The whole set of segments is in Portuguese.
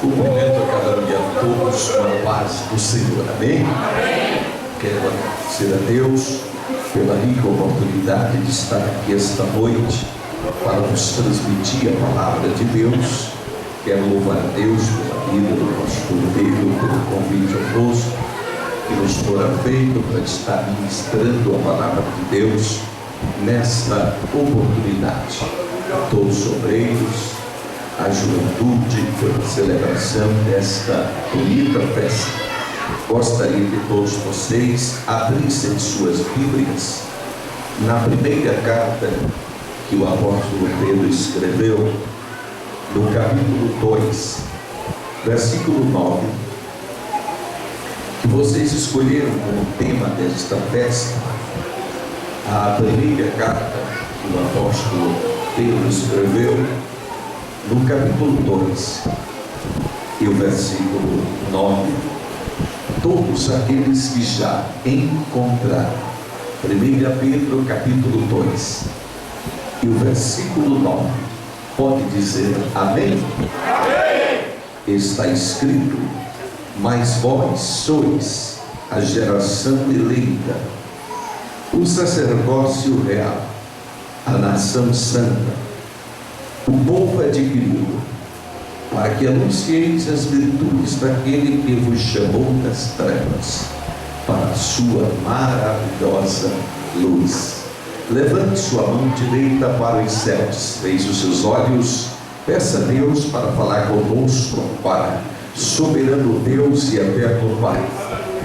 Cumprimento a cada um e a todos com a paz do Senhor. Amém? Quero agradecer a Deus pela rica oportunidade de estar aqui esta noite para nos transmitir a palavra de Deus. Quero louvar a Deus pela vida do pastor Pedro, pelo convite honroso que nos fora feito para estar ministrando a palavra de Deus nesta oportunidade. A todos os obreiros, a juventude, pela celebração desta bonita festa. Gostaria que todos vocês abrissem suas Bíblias na primeira carta que o apóstolo Pedro escreveu, no capítulo 2, versículo 9, que vocês escolheram como tema desta festa, a primeira carta que o apóstolo Pedro escreveu, no capítulo 2, e o versículo 9, todos aqueles que já encontraram. 1 Pedro capítulo 2, e o versículo 9, pode dizer amém? Amém! Está escrito: mas vós sois a geração eleita, o sacerdócio real, a nação santa, o povo adquirido, para que anuncieis as virtudes daquele que vos chamou das trevas para a sua maravilhosa luz. Levante sua mão direita para os céus, feche os seus olhos, peça a Deus para falar conosco, para soberano Deus e eterno Pai.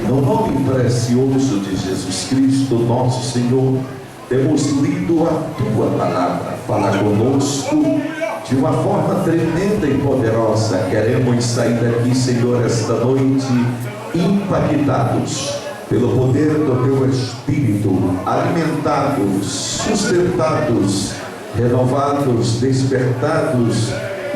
No nome precioso de Jesus Cristo, nosso Senhor, temos lido a Tua palavra. Fala conosco de uma forma tremenda e poderosa. Queremos sair daqui, Senhor, esta noite impactados pelo poder do Teu Espírito, alimentados, sustentados, renovados, despertados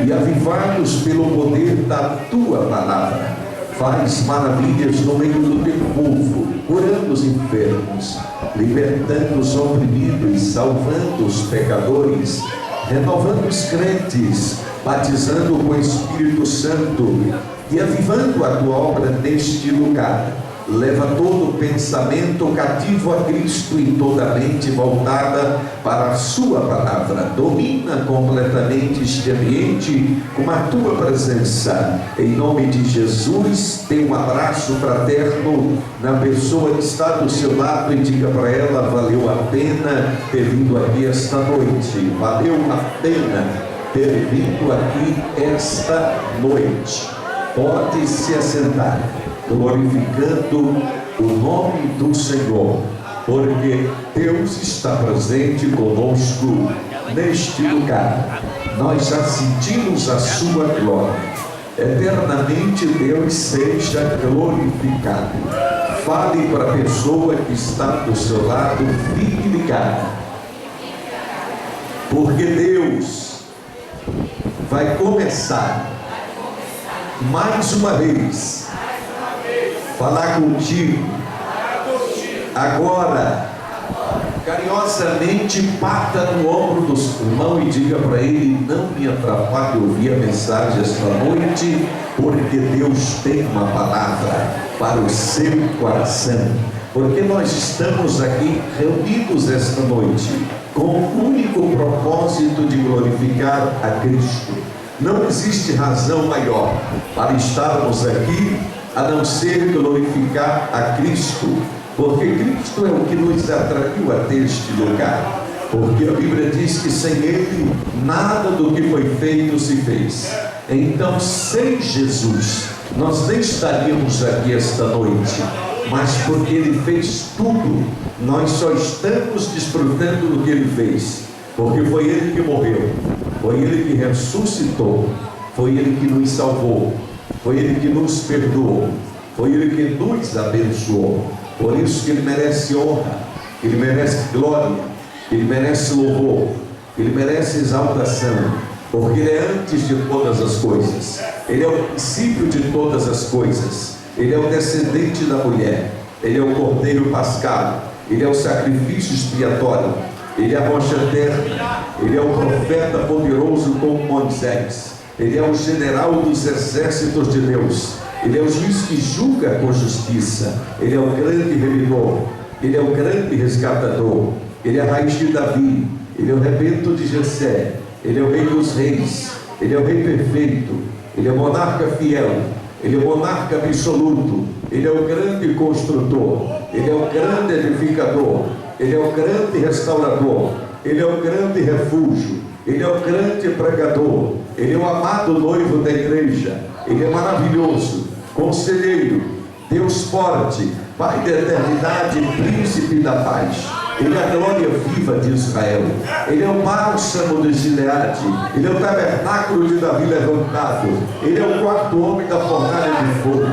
e avivados pelo poder da Tua palavra. Faz maravilhas no meio do Teu povo, curando os enfermos, libertando os oprimidos, salvando os pecadores, renovando os crentes, batizando com o Espírito Santo e avivando a Tua obra neste lugar. Leva todo pensamento cativo a Cristo e toda mente voltada para a Sua palavra. Domina completamente este ambiente com a Tua presença. Em nome de Jesus, dê um abraço fraterno na pessoa que está do seu lado e diga para ela: valeu a pena ter vindo aqui esta noite. Valeu a pena ter vindo aqui esta noite. Pode se assentar, glorificando o nome do Senhor, porque Deus está presente conosco neste lugar. Nós já sentimos a sua glória. Eternamente Deus seja glorificado. Fale para a pessoa que está do seu lado, fique ligado, porque Deus vai começar mais uma vez falar contigo. Agora, carinhosamente, bata no ombro do irmão e diga para ele: não me atrapalhe ouvir a mensagem esta noite, porque Deus tem uma palavra para o seu coração. Porque nós estamos aqui reunidos esta noite com o único propósito de glorificar a Cristo. Não existe razão maior para estarmos aqui a não ser glorificar a Cristo, porque Cristo é o que nos atraiu até este lugar. Porque a Bíblia diz que sem Ele nada do que foi feito se fez. Então, sem Jesus nós nem estaríamos aqui esta noite, mas porque Ele fez tudo, nós só estamos desfrutando do que Ele fez, porque foi Ele que morreu, foi Ele que ressuscitou, foi Ele que nos salvou, foi Ele que nos perdoou, foi Ele que nos abençoou. Por isso que Ele merece honra, Ele merece glória, Ele merece louvor, Ele merece exaltação, porque Ele é antes de todas as coisas, Ele é o princípio de todas as coisas, Ele é o descendente da mulher, Ele é o cordeiro pascal, Ele é o sacrifício expiatório, Ele é a rocha eterna, Ele é o profeta poderoso como Moisés, Ele é o general dos exércitos de Deus. Ele é o juiz que julga com justiça. Ele é o grande remidor. Ele é o grande resgatador. Ele é a raiz de Davi. Ele é o rebento de Jessé. Ele é o rei dos reis. Ele é o rei perfeito. Ele é o monarca fiel. Ele é o monarca absoluto. Ele é o grande construtor. Ele é o grande edificador. Ele é o grande restaurador. Ele é o grande refúgio. Ele é o grande pregador. Ele é o amado noivo da igreja. Ele é maravilhoso, conselheiro, Deus forte, Pai da eternidade, príncipe da paz. Ele é a glória viva de Israel. Ele é o bálsamo de Gileade. Ele é o tabernáculo de Davi levantado. Ele é o quarto homem da fornalha de fogo.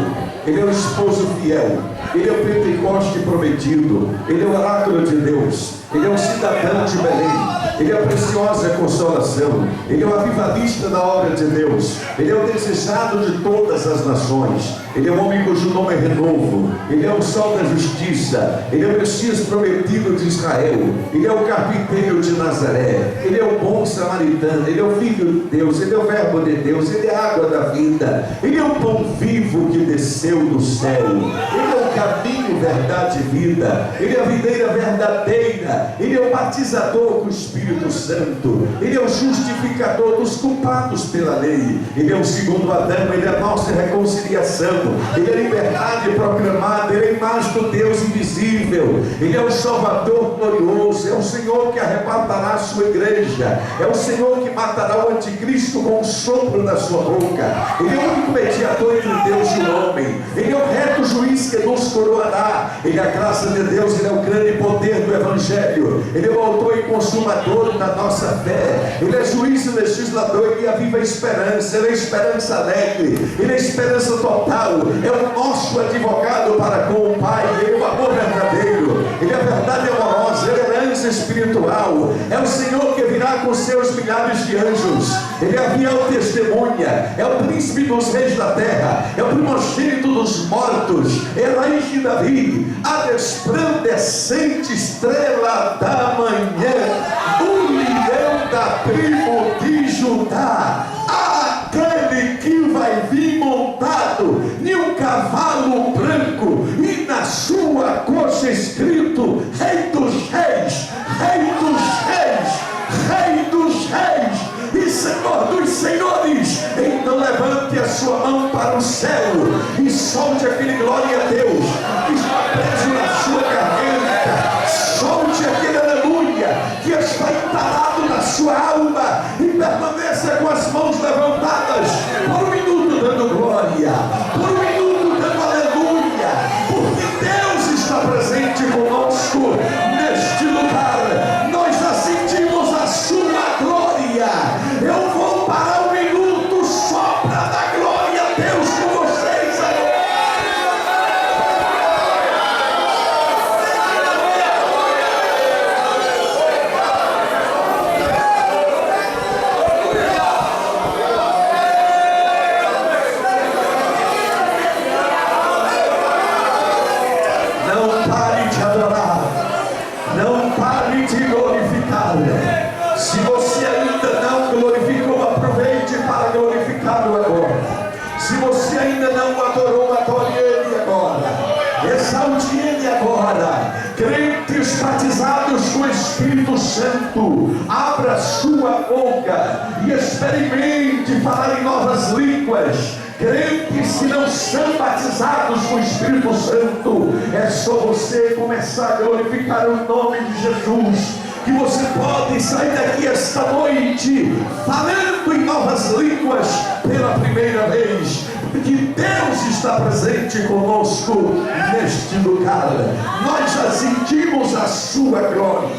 Ele é o esposo fiel. Ele é o Pentecoste prometido. Ele é o oráculo de Deus. Ele é o cidadão de Belém. Ele é a preciosa consolação. Ele é o avivalista da obra de Deus. Ele é o desejado de todas as nações. Ele é o homem cujo nome é renovo. Ele é o sol da justiça. Ele é o Messias prometido de Israel. Ele é o carpinteiro de Nazaré. Ele é o bom samaritano. Ele é o filho de Deus. Ele é o verbo de Deus. Ele é a água da vida. Ele é o pão vivo que desceu do céu. Ele é o caminho, verdade e vida. Ele é a videira verdadeira. Ele é o batizador com o Espírito Santo. Ele é o justificador dos culpados pela lei. Ele é o segundo Adão. Ele é a nossa reconciliação. Ele é a liberdade proclamada. Ele é a imagem do Deus invisível. Ele é o Salvador glorioso. É o Senhor que arrebatará a sua igreja. É o Senhor que matará o anticristo com o sopro da sua boca. Ele é o único mediador entre Deus e o homem. Ele é o reto juiz que nos coroará. Ele é a graça de Deus. Ele é o grande poder do Evangelho. Ele é o autor e consumador da nossa fé. Ele é juiz e legislador. Ele é a viva esperança. Ele é a esperança alegre. Ele é a esperança total. É o nosso advogado para com o Pai. Ele é o amor verdadeiro. Ele é a verdade amorosa. Ele é a herança espiritual. É o Senhor que virá com seus milhares de anjos. Ele é a fiel testemunha. É o príncipe dos reis da terra. É o primogênito dos mortos. É a raiz de Davi. A resplandecente estrela da manhã. O leão da tribo de Judá. Aquele que vai vir montado em um cavalo branco, e na sua coxa escrito: Rei dos Reis, Rei dos Reis, Rei dos Reis e Senhor dos Senhores. Então levante a sua mão para o céu e solte aquele glória a Deus que está preso na sua garganta. Solte aquele aleluia que está entalado na sua alma e permaneça com as mãos levantadas por um minuto dando glória, por um minuto dando aleluia, porque Deus está presente conosco neste lugar. Nós já sentimos a sua glória. Eu vou parar um minuto só para dar glória a Deus com vocês agora. Não pare de adorar, não pare de glorificar. Se você ainda não glorificou, aproveite para glorificá-lo agora. Se você ainda não adorou, adore Ele agora. Exalte Ele agora. Crentes batizados com o Espírito Santo, abra sua boca e experimente falar em novas línguas. Crentes que não são batizados com o Espírito Santo, é só você começar a glorificar o nome de Jesus, que você pode sair daqui esta noite falando em novas línguas pela primeira vez, porque Deus está presente conosco neste lugar. Nós já sentimos a sua glória.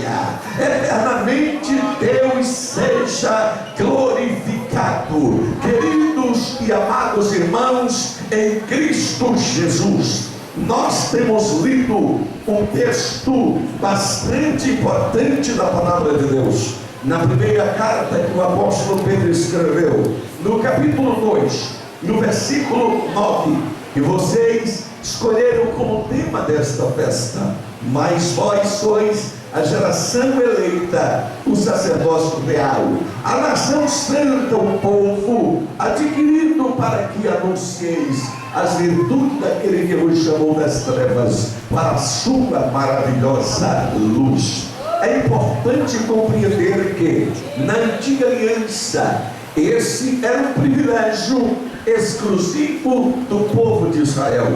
Eternamente Deus seja glorificado. Queridos e amados irmãos em Cristo Jesus, nós temos lido um texto bastante importante da palavra de Deus na primeira carta que o apóstolo Pedro escreveu, no capítulo 2, no versículo 9, que vocês escolheram como tema desta festa: mas vós sois a geração eleita, o sacerdócio real, a nação santa, o povo adquirido para que anuncieis as virtudes daquele que vos chamou das trevas para a sua maravilhosa luz. É importante compreender que na antiga aliança esse era um privilégio exclusivo do povo de Israel.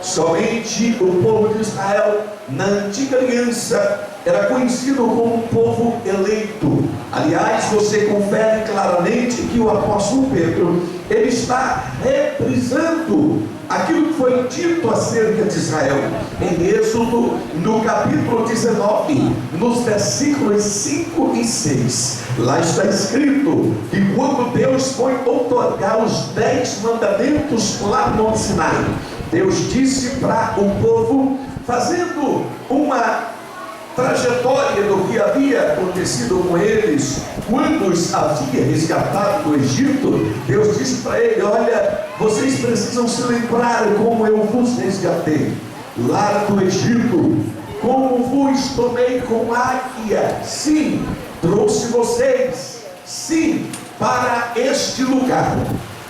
Somente o povo de Israel na antiga aliança era conhecido como um povo eleito. Aliás, você confere claramente que o apóstolo Pedro, ele está reprisando aquilo que foi dito acerca de Israel em Êxodo, no capítulo 19, nos versículos 5 e 6. Lá está escrito que quando Deus foi outorgar os 10 mandamentos lá no Monte Sinai, Deus disse para o povo, fazendo uma trajetória do que havia acontecido com eles quando os havia resgatado do Egito. Deus disse para ele: olha, vocês precisam se lembrar como eu vos resgatei lá do Egito, como vos tomei com águia, sim, trouxe vocês, sim, para este lugar.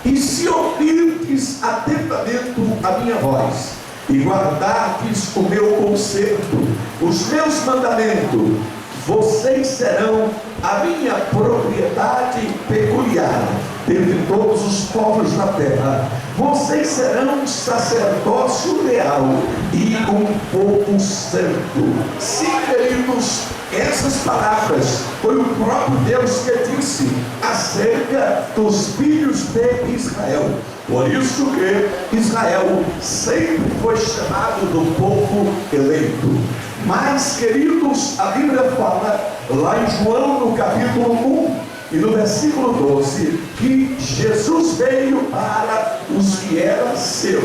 E se ouvirdes atentamente a minha voz e guardardes o meu conserto, os meus mandamentos, vocês serão a minha propriedade peculiar dentre todos os povos da terra. Vocês serão um sacerdócio real e um povo santo. Sim, queridos, essas palavras foi o próprio Deus que disse acerca dos filhos de Israel. Por isso que Israel sempre foi chamado do povo eleito. Mas, queridos, a Bíblia fala lá em João, no capítulo 1 e no versículo 12, que Jesus veio para os que eram seu,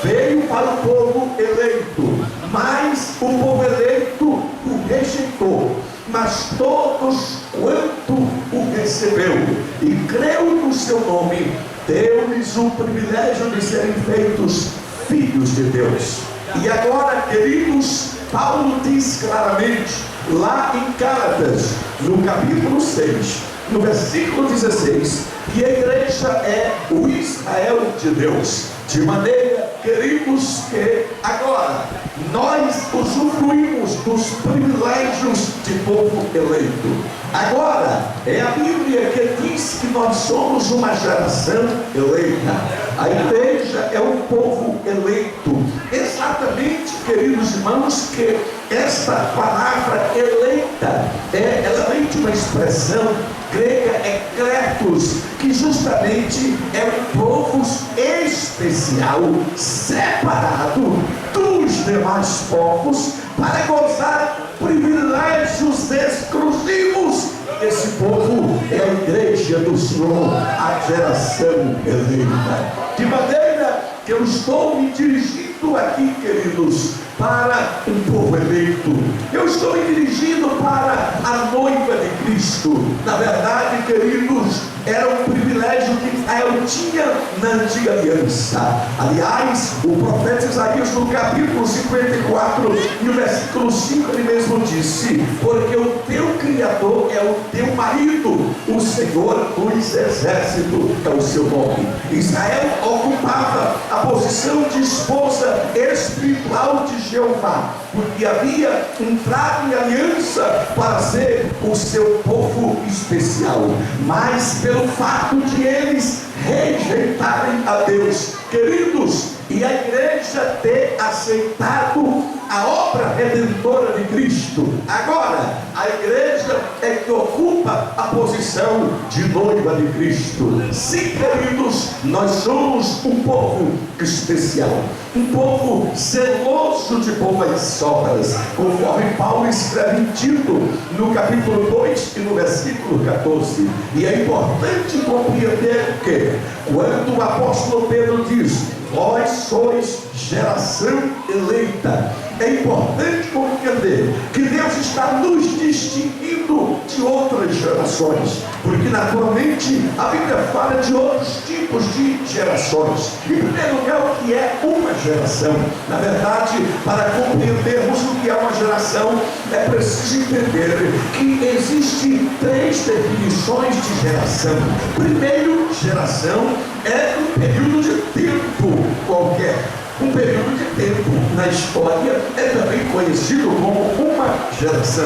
veio para o povo eleito, mas o povo eleito o rejeitou. Mas todos quanto o recebeu e creu no seu nome, deu-lhes o privilégio de serem feitos filhos de Deus. E agora, queridos, Paulo diz claramente lá em Gálatas, no capítulo 6, no versículo 16, que a igreja é o Israel de Deus. De maneira, queridos, que agora nós usufruímos dos privilégios de povo eleito. Agora é a Bíblia que diz que nós somos uma geração eleita. A igreja é um povo eleito. Exatamente, queridos irmãos, que esta palavra eleita ela vem de uma expressão grega, ekletos, que justamente é um povo especial, separado dos demais povos para gozar privilégios exclusivos. Esse povo é a igreja do Senhor, a geração eleita. De maneira que eu estou me dirigindo aqui, queridos, para um povo eleito. Eu estou me dirigindo para a noiva de Cristo. Na verdade, queridos, era um privilégio que Israel tinha na antiga aliança. Aliás, o profeta Isaías, no capítulo 54, no versículo 5, ele mesmo disse: porque o teu Criador é o teu marido, o Senhor dos exércitos é o seu nome. Israel ocupava a posição de esposa espiritual de Jeová, porque havia entrado em aliança para ser o seu povo especial. Mas pelo fato de eles rejeitarem a Deus, queridos, e a igreja ter aceitado a obra redentora de Cristo, agora a igreja é que ocupa a posição de noiva de Cristo. Sim, queridos, nós somos um povo especial, um povo zeloso de boas obras, conforme Paulo escreve em Tito, no capítulo 2 e no versículo 14. E é importante compreender que quando o apóstolo Pedro diz: vós sois geração eleita, é importante compreender que Deus está nos distinguindo de outras gerações, porque naturalmente a Bíblia fala de outros tipos de gerações. Em primeiro lugar, o que é uma geração? Na verdade, para compreendermos o que é uma geração, é preciso entender que existem 3 definições de geração. Primeiro, geração é um período de tempo qualquer. Um período de tempo na história é também conhecido como uma geração.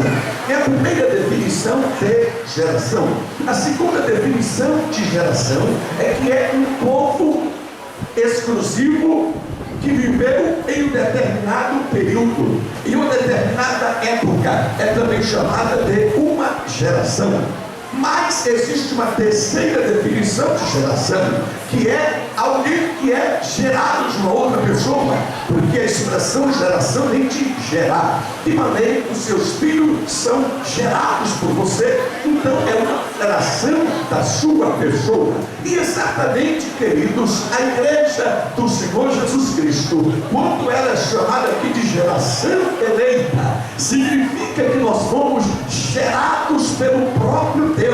É a primeira definição de geração. A segunda definição de geração é que é um povo exclusivo que viveu em um determinado período, em uma determinada época. É também chamada de uma geração. Mas existe uma terceira definição de geração, que é alguém que é gerado de uma outra pessoa, porque a expressão geração vem de gerar, de maneira que os seus filhos são gerados por você, então é uma geração da sua pessoa. E exatamente, queridos, a igreja do Senhor Jesus Cristo, quando ela é chamada aqui de geração eleita, significa que nós fomos gerados pelo próprio Deus.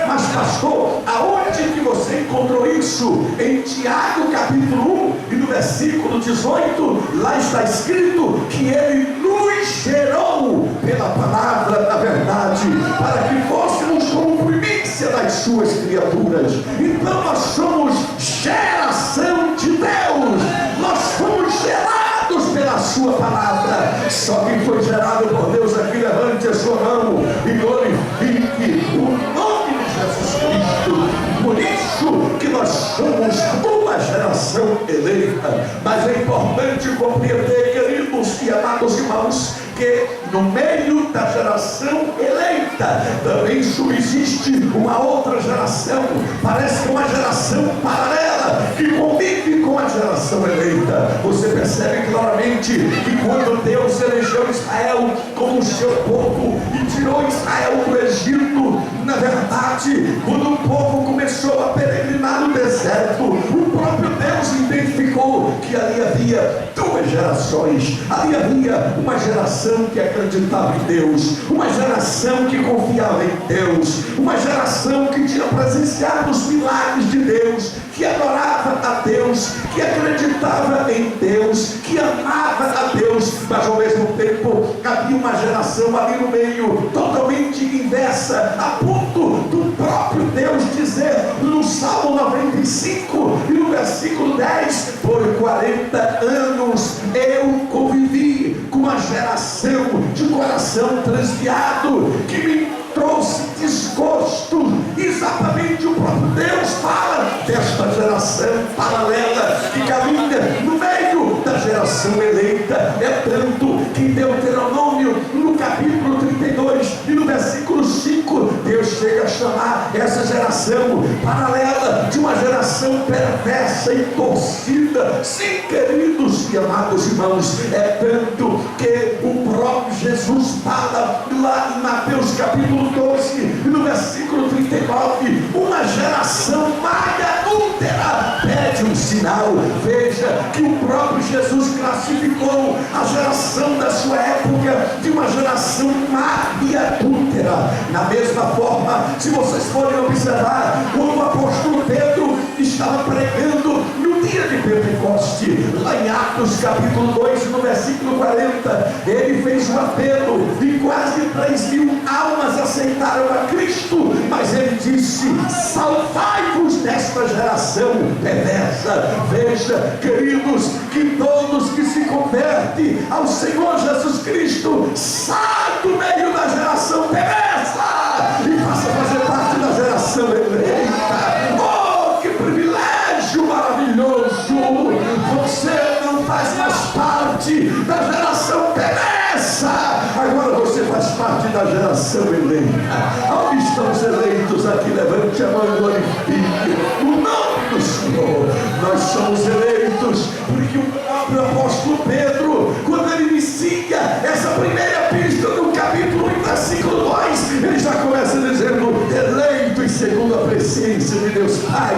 Mas pastor, aonde que você encontrou isso? Em Tiago capítulo 1 e no versículo 18, lá está escrito que ele nos gerou pela palavra da verdade, para que fôssemos como primícia das suas criaturas. Então nós somos geração de Deus, nós fomos gerados pela sua palavra. Só quem foi gerado por Deus aqui, levante a sua mão e glorifique o nome de Jesus Cristo. Por isso que nós somos uma geração eleita. Mas é importante compreender, queridos e amados irmãos, que no meio da geração eleita também subsiste uma outra geração, parece que uma geração paralela que convive com a geração eleita. Você percebe claramente que quando Deus elegeu Israel como seu povo e tirou Israel do Egito, na verdade, quando o povo começou a peregrinar no deserto, o próprio Deus identificou que ali havia 2 gerações. Ali havia uma geração que acreditava em Deus, uma geração que confiava em Deus, uma geração que tinha presenciado os milagres de Deus, que adorava a Deus, que acreditava em Deus, que amava a Deus. Mas ao mesmo tempo havia uma geração ali no meio totalmente inversa, a ponto do próprio Deus dizer no Salmo 95 e no versículo 10: por 40 anos eu convivi com uma geração de coração transviado, que me trouxe desgosto. Exatamente o próprio Deus fala desta geração paralela que caminha no meio da geração eleita. É tanto que em Deuteronômio, no capítulo 32 e no versículo 5, Deus chega a chamar essa geração paralela de uma geração perversa e torcida. Sim, queridos e amados irmãos, é tanto que o próprio Jesus fala lá em Mateus capítulo 12 e no versículo 39, uma geração má e adúltera pede um sinal. Veja que o próprio Jesus classificou a geração da sua época de uma geração má e adúltera. Na mesma forma, se vocês forem observar, quando o apóstolo Pedro estava pregando no dia de Pentecoste, lá em Atos capítulo 2 no versículo 40, ele fez um apelo e quase 3.000 almas aceitaram a Cristo. Mas ele disse: salvai-vos desta geração perversa. Veja, queridos, que todos que se convertem ao Senhor Jesus Cristo sai do meio da geração perversa e passa a fazer parte da geração eleita. Oh, que privilégio maravilhoso! Você não faz mais parte da geração perversa, agora você faz parte da geração eleita. Onde estão os eleitos aqui? Levante a mão e glorifique o nome do Senhor. Nós somos eleitos porque o próprio apóstolo Pedro, quando ele inicia essa primeira epístola no capítulo 1, versículo 2, ele já começa dizendo: eleitos segundo a presciência de Deus Pai,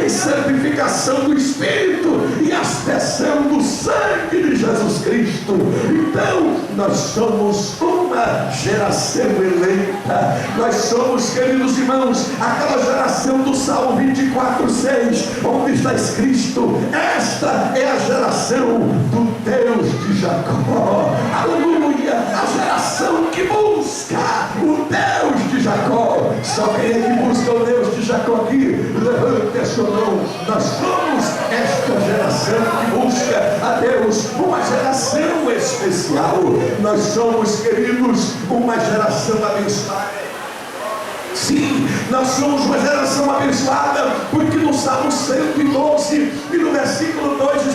em santificação do Espírito e aspersão do sangue de Jesus Cristo. Cristo. Então nós somos uma geração eleita. Nós somos, queridos irmãos, aquela geração do Salmo 24:6, onde está escrito: esta é a geração do Deus de Jacó. Aleluia! A geração que busca o Deus de Jacó. Só quem é que busca o Deus de Jacó aqui? Levante a sua mão. Nós somos esta geração que busca a Deus, uma geração especial. Nós somos, queridos, uma geração abençoada. Sim, nós somos uma geração abençoada, porque no Salmo 112 e no versículo 2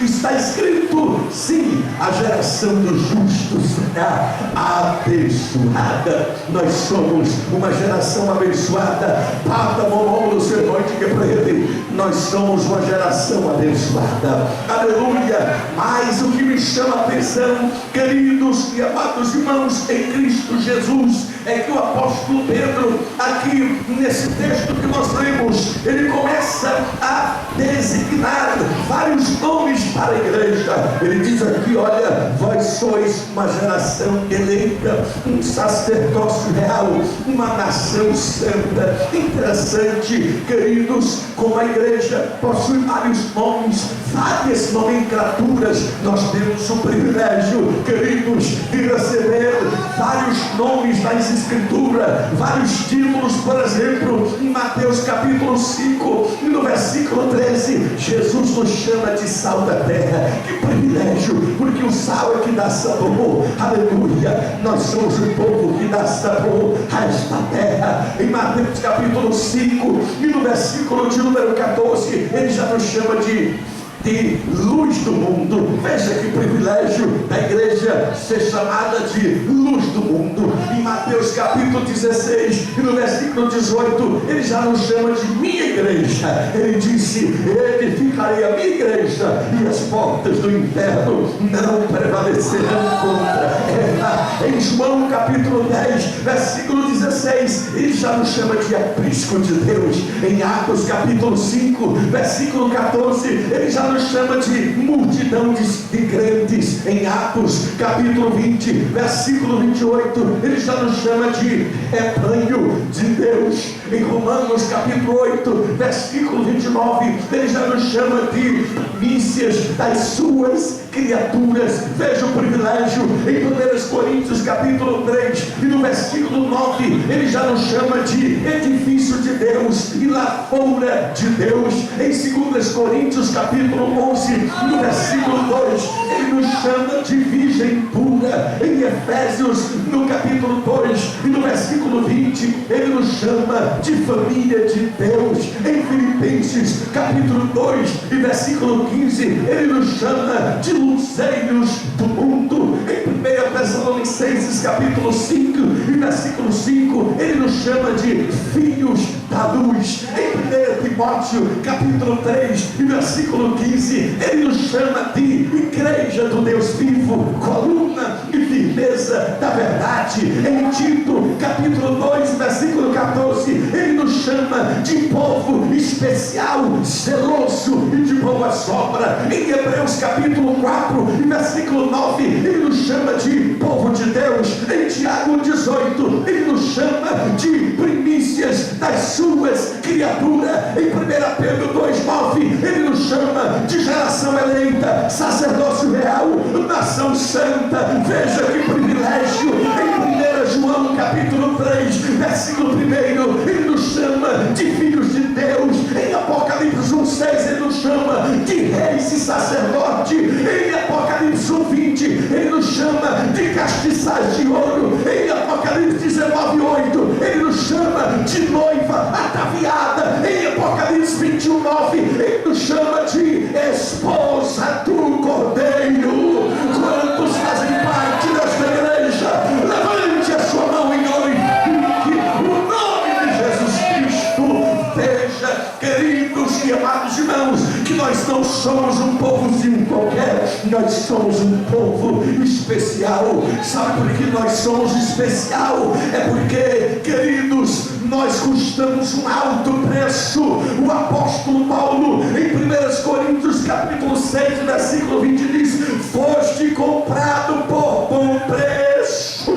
está escrito, sim, a geração dos justos será abençoada. Nós somos uma geração abençoada. Pata Momolo, servante que para ele, nós somos uma geração abençoada. Aleluia! Mas o que me chama a atenção, queridos e amados irmãos em Cristo Jesus, é que o apóstolo Pedro, aqui nesse texto que nós lemos, ele começa a designar vários nomes para a igreja. Ele diz aqui: olha, vós sois uma geração eleita, um sacerdócio real, uma nação santa. Interessante, queridos, como a igreja possui vários nomes, várias nomenclaturas. Nós temos o privilégio, queridos, de receber vários nomes das Escrituras, vários títulos. Por exemplo, em Mateus capítulo 5 e no versículo 13, Jesus nos chama de sal da terra. Que privilégio, porque o sal é que dá sabor. Aleluia! Nós somos o povo que dá sabor a esta terra. Em Mateus capítulo 5 e no versículo de número 14, ele já nos chama de luz do mundo. Veja que privilégio da igreja ser chamada de luz do mundo. Em Mateus capítulo 16 e no versículo 18, ele já nos chama de minha igreja. Ele disse: edificarei a minha igreja e as portas do inferno não prevalecerão contra ela. Em João capítulo 10 versículo 16, ele já nos chama de aprisco de Deus. Em Atos capítulo 5 versículo 14, ele já nos chama de multidão de crentes. Em Atos capítulo 20 versículo 28, ele já nos chama de rebanho de Deus. Em Romanos capítulo 8 versículo 29, ele já nos chama de primícias das suas criaturas. Veja o privilégio. Em 1 Coríntios capítulo 3 e no versículo 9, ele já nos chama de edifício de Deus e lavoura de Deus. Em 2 Coríntios capítulo 11 e no versículo 2, ele nos chama de virgem pura. Em Efésios no capítulo 2 e no versículo 20, ele nos chama de família de Deus. Em Filipenses capítulo 2 e versículo 15, ele nos chama de luzeiros do mundo. Em 1 Tessalonicenses capítulo 5 e versículo 5, ele nos chama de filhos da luz. Em 1 Timóteo capítulo 3 e versículo 15, ele nos chama de igreja do Deus vivo, coluna e firmeza da verdade. Em Tito capítulo 2 versículo 14, ele nos chama de povo especial, zeloso e de boa sobra. Em Hebreus capítulo 4 e versículo 9, ele nos chama de povo de Deus. Em Tiago 18, ele nos chama de primícias das suas criaturas. Em 1 Pedro 2,9, ele nos chama de geração eleita, sacerdócio real, nação santa. Veja que privilégio. Em 1 João capítulo 3 versículo 1, ele nos chama de filhos de Deus. Em Apocalipse 1,6, ele nos chama de reis e sacerdote. Em Apocalipse 1,20, ele nos chama de castiçais de ouro. Em Apocalipse 19,8, ele nos chama de noiva ataviada. Em Apocalipse 21,9, ele nos chama de esposa do Cordeiro. Quantos fazem parte desta igreja? Levante a sua mão e glorifique o nome de Jesus Cristo. Veja, queridos e amados irmãos, que nós não somos um povozinho qualquer, nós somos um povo especial. Sabe por que nós somos especial? É porque, queridos, nós custamos um alto preço. O apóstolo Paulo, em 1 Coríntios capítulo 6, versículo 20 diz: foste comprado por bom preço.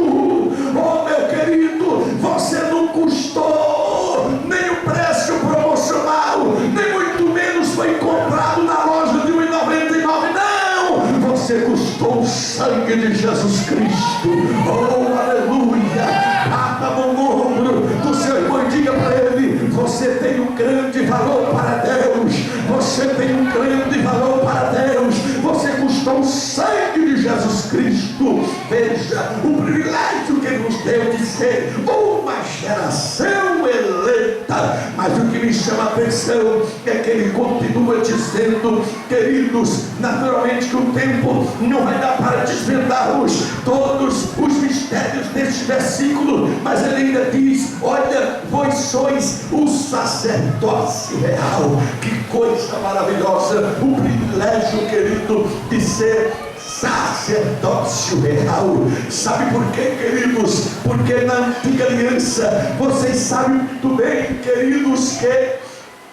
Oh, meu querido, você não custou nem o preço promocional, nem muito menos foi comprado na loja de R$1,99. Não, você custou o sangue de Jesus Cristo. Oh, aleluia. Bata a mão no ombro do seu irmão e diga para ele: você tem um grande valor para Deus. Você tem um grande valor para Deus. Você custou o sangue de Jesus Cristo. Veja o privilégio que Ele nos deu de ser uma geração eleita. Mas o que me chama a atenção é que Ele continua dizendo, queridos, naturalmente que o tempo não vai dar para desvendarmos todos os mistérios deste versículo, mas Ele ainda diz: olha, vós sois o sacerdócio real. Que coisa maravilhosa, o privilégio, querido, de ser sacerdócio real. Sabe por quê, queridos? Porque na antiga aliança, vocês sabem muito bem, queridos, que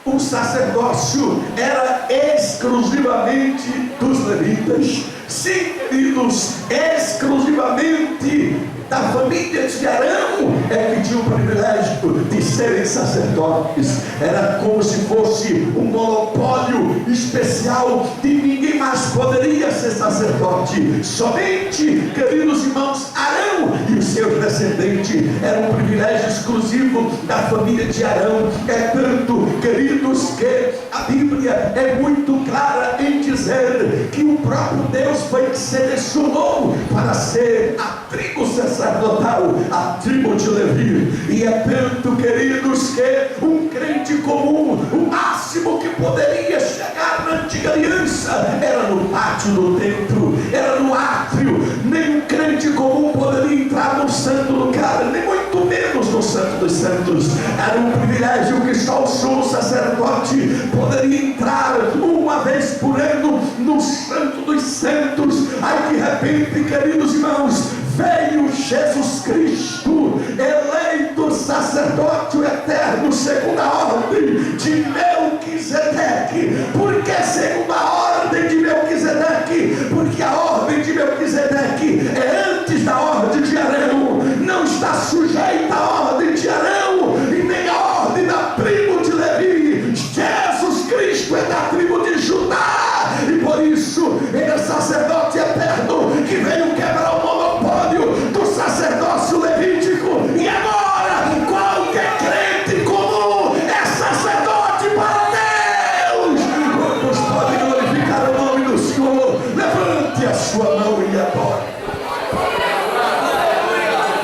o sacerdócio era exclusivamente dos levitas. Sim, queridos, exclusivamente da família de Arão é que tinha o privilégio de serem sacerdotes. Era como se fosse um monopólio especial, de ninguém mais poderia ser sacerdote. Somente, queridos irmãos, Arão e os seus descendentes. Era um privilégio exclusivo da família de Arão. É tanto, queridos, que a Bíblia é muito clara em dizer que o próprio Deus foi que selecionou para ser a tribo sacerdotal, a tribo de Levi. E é tanto, queridos, que um crente comum, o máximo que poderia chegar na antiga aliança era no pátio do templo, era no átrio. Nem um crente comum poderia entrar no santo lugar, nem muito menos no santo dos santos. Era um privilégio que só o sumo sacerdote poderia entrar uma vez por ano no santo dos santos. Aí de repente, queridos irmãos, veio Jesus Cristo, eleito sacerdote eterno segundo a ordem de Melquisedeque. Por que segundo a ordem de Melquisedeque? Porque a ordem de Melquisedeque é antes da ordem de Arão, não está sujeita à ordem de Arão e nem à ordem da tribo de Levi. Jesus Cristo é da tribo de Judá, e por isso ele é sacerdote eterno que veio quebrar o monopólio do sacerdócio levítico. E agora qualquer crente comum é sacerdote para Deus. Quantos podem glorificar o nome do Senhor? Levante a sua mão e adore.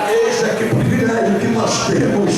Veja que privilégio que nós temos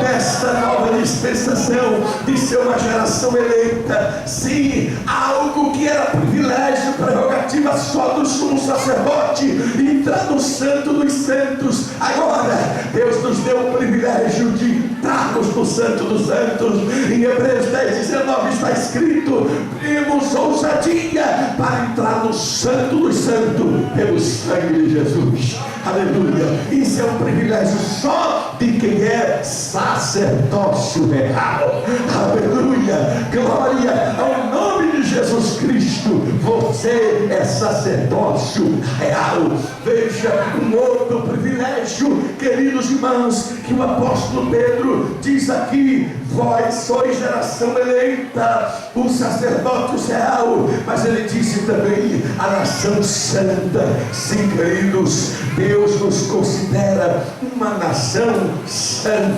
nesta nova dispensação de ser uma geração eleita. Sim, algo que era privilégio, prerrogativa só do sumo sacerdote, entrar no santo dos santos. Agora Deus nos deu o privilégio de entrarmos no santo dos santos. Em Hebreus 10:19 está escrito: temos ousadia para entrar no santo dos santos pelo sangue de Jesus. Aleluia. Isso é um privilégio só de quem é sacerdócio real. Aleluia. Glória ao nome de Jesus Cristo. Você é sacerdócio real. Veja um outro privilégio, queridos irmãos, que o apóstolo Pedro diz aqui: vós sois geração eleita, o sacerdócio real. Mas ele disse também a nação santa. Sim, queridos, Deus nos considera uma nação santa.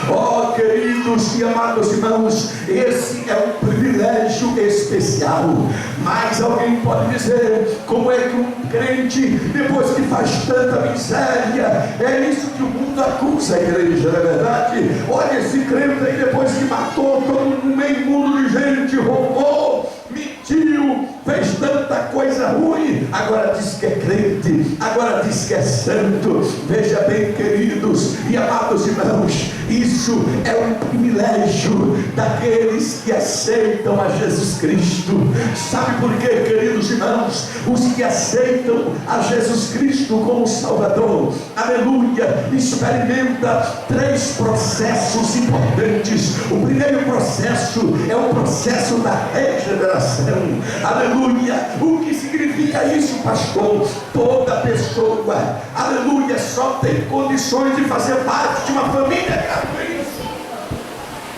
Oh, queridos e amados irmãos, esse é um privilégio especial. Mas alguém pode dizer: como é que um crente, depois que faz tanta miséria, é isso que o mundo acusa a igreja, não é verdade? Olha, esse crente aí, depois que matou todo um meio mundo de gente, roubou, mentiu, fez tanta coisa era ruim, agora diz que é crente, agora diz que é santo. Veja bem, queridos e amados irmãos, isso é um privilégio daqueles que aceitam a Jesus Cristo. Sabe por quê, queridos irmãos? Os que aceitam a Jesus Cristo como Salvador, aleluia, experimenta 3 processos importantes. O primeiro processo é o processo da regeneração, aleluia. O que significa isso, pastor? Toda pessoa, aleluia, só tem condições de fazer parte de uma família.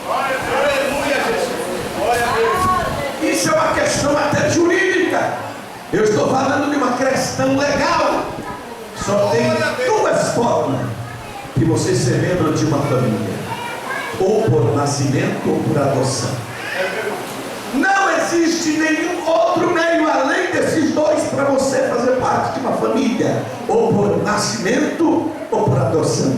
Aleluia, Jesus. Isso é uma questão até jurídica. Eu estou falando de uma questão legal. Só tem 2 formas de você ser membro de uma família: ou por nascimento ou por adoção. Não existe nenhum outro meio além desses 2 para você fazer parte de uma família: ou por nascimento ou por adoção.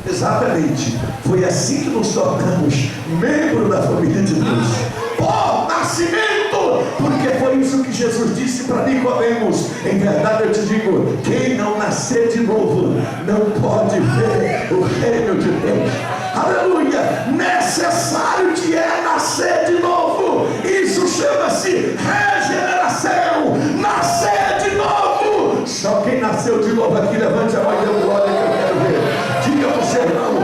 Exatamente, foi assim que nos tornamos membro da família de Deus, por nascimento, porque foi isso que Jesus disse para Nicodemos: em verdade eu te digo, quem não nascer de novo não pode ver o reino de Deus. Aleluia, necessário te é nascer de novo. Isso chama-se regeneração, nascer de novo. Só quem nasceu de novo aqui, levante a mão e dê glória que eu quero ver. Diga para o seu irmão: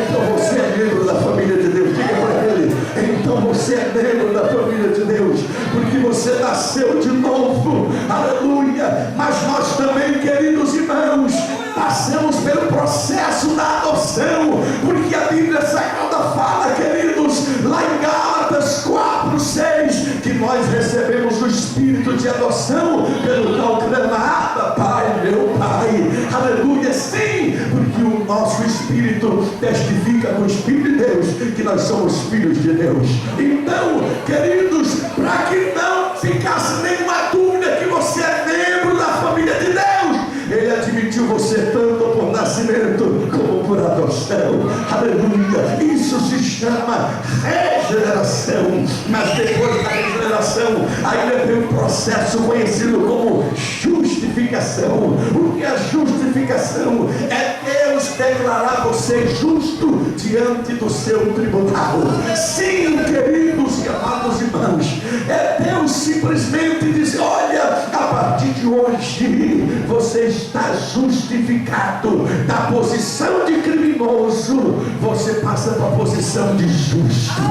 então você é membro da família de Deus. Diga para ele: então você é membro da família de Deus, porque você nasceu de novo, aleluia. Mas nós também, queridos irmãos, passamos pelo processo da adoção, porque a Bíblia Sagrada fala, queridos, lá em Gálatas 4:6, que nós recebemos o Espírito de adoção, pelo qual clama: Abba, Pai, meu Pai. Aleluia, sim, porque o nosso Espírito testifica com o Espírito de Deus que nós somos filhos de Deus. Então, queridos, para que não ficasse nenhuma dúvida que você é membro da família de Deus, Ele admitiu você tanto por nascimento como por adoção. Aleluia, isso se chama regeneração. Mas depois da regeneração, ainda tem um processo conhecido como justificação. O que é justificação? É Deus declarar você justo diante do seu tribunal. Sim, queridos e amados irmãos, é Deus simplesmente dizer: olha, a partir de hoje você está justificado. Da posição de criminoso você passa para a posição de justo,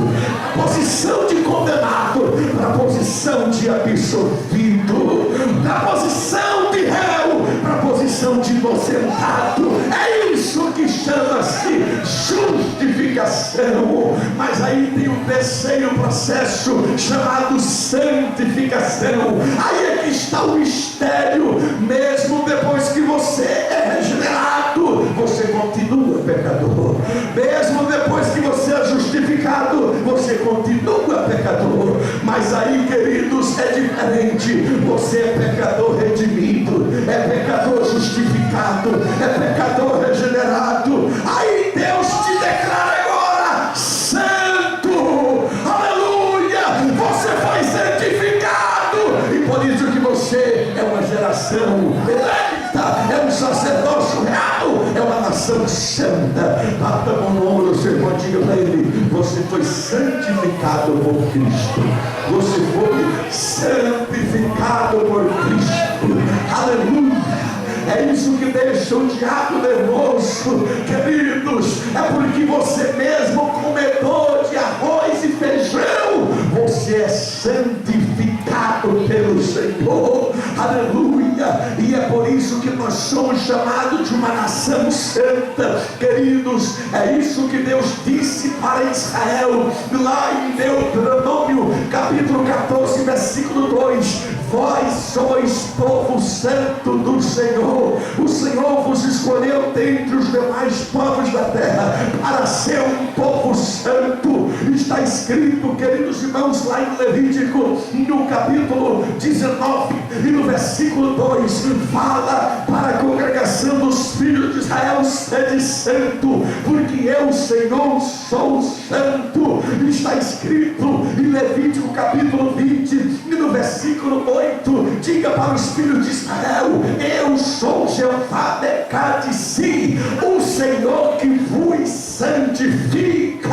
a posição de condenado para a posição de absolvido, da posição de réu para a posição de inocentado. É isso que chama-se justificação. Mas aí tem um terceiro processo chamado santificação. Aí é que está o mistério. Mesmo depois que você é regenerado, você continua pecador. Mesmo depois que você é justificado, você continua pecador. Mas aí, queridos, é diferente. Você é pecador redimido, é pecador justificado, é pecador regenerado. Aí Deus te declara agora santo. Aleluia, você foi santificado, e por isso que você é uma geração eleita, é um sacerdócio real, é uma nação santa. Bata a mão no ombro do seu irmão e diga para ele: você foi santificado por Cristo. Você foi santificado por Cristo. Aleluia. É isso que deixa o diabo nervoso, queridos. É porque você mesmo, comedor de arroz e feijão, você é santificado pelo Senhor. Aleluia. E é por isso que nós somos chamados de uma nação santa, queridos. É isso que Deus disse para Israel lá em Deuteronômio capítulo 14 versículo 2: vós sois povo santo do Senhor. O Senhor vos escolheu dentre os demais povos da terra para ser um povo santo. Está escrito, queridos irmãos, lá em Levítico, no capítulo 19 e no versículo 2 fala para a congregação dos filhos de Israel: sede santo, porque eu, Senhor, sou santo. Está escrito em Levítico capítulo 20 e no versículo 8: diga para os filhos de Israel: eu sou Jeová Decade-se, o Senhor que vos santifica.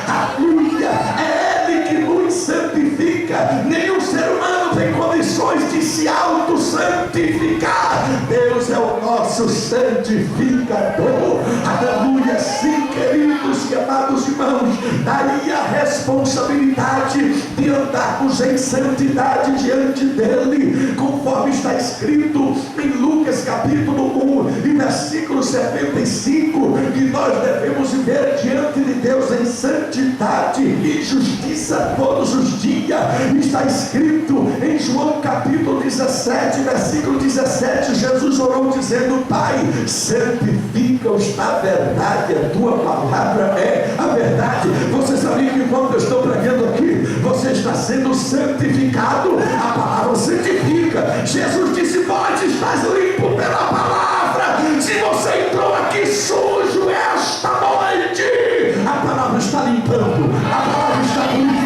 Aleluia! É Ele que nos santifica. Nenhum ser humano tem condições de se auto-santificar. Deus é o nosso santificador. Aleluia! Sim, queridos e amados irmãos, daí a responsabilidade de andarmos em santidade diante dele, conforme está escrito em Lucas capítulo 1 e versículo 75, que nós devemos viver diante de Deus em santidade e justiça todos os dias. Está escrito em João capítulo 17, versículo 17, Jesus orou dizendo: Pai, santifica-os na verdade, a tua palavra é a verdade. Você sabia que quando eu estou pregando aqui, você está sendo santificado? A palavra santifica. Jesus disse: pode, estás limpo pela palavra. Se você entrou aqui sujo esta noite, a palavra está limpando, a palavra está purificando.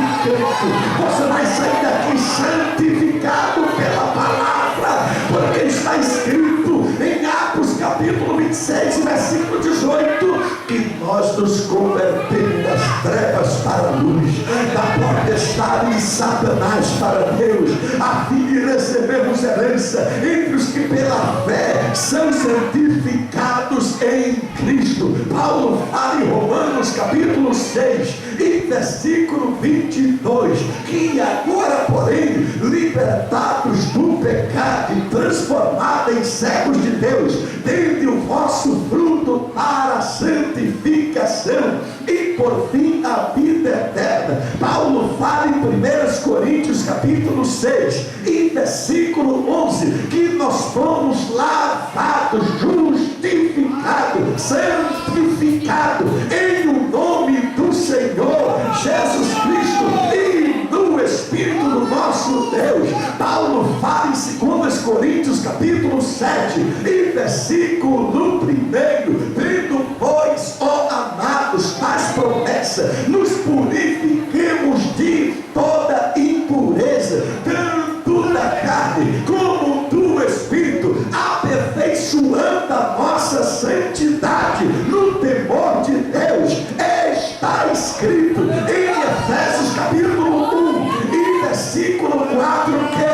Você vai sair daqui santificado pela palavra, porque está escrito em Atos capítulo 26, versículo 18, que nós nos convertemos das trevas para a luz, da potestade de Satanás para Deus, a fim de recebermos herança entre os que pela fé são santificados em Cristo. Paulo fala em Romanos capítulo 6 e versículo 22, que agora, porém, libertados do pecado e transformados em servos de Deus, tende o vosso fruto para a santificação e por fim a vida eterna. Paulo fala em 1 Coríntios capítulo 6 e versículo 11, que nós fomos lavados, justificados, santificados em o nome do Senhor Jesus Cristo e no Espírito do nosso Deus. Paulo fala em 2 Coríntios capítulo 7 e versículo 1: tendo pois, ó amados, tais promessas, nos purifiquemos de toda impureza, tanto da carne como do Espírito, aperfeiçoando a nossa santidade no temor de Deus. Está escrito em Efésios capítulo 1 e versículo 4 que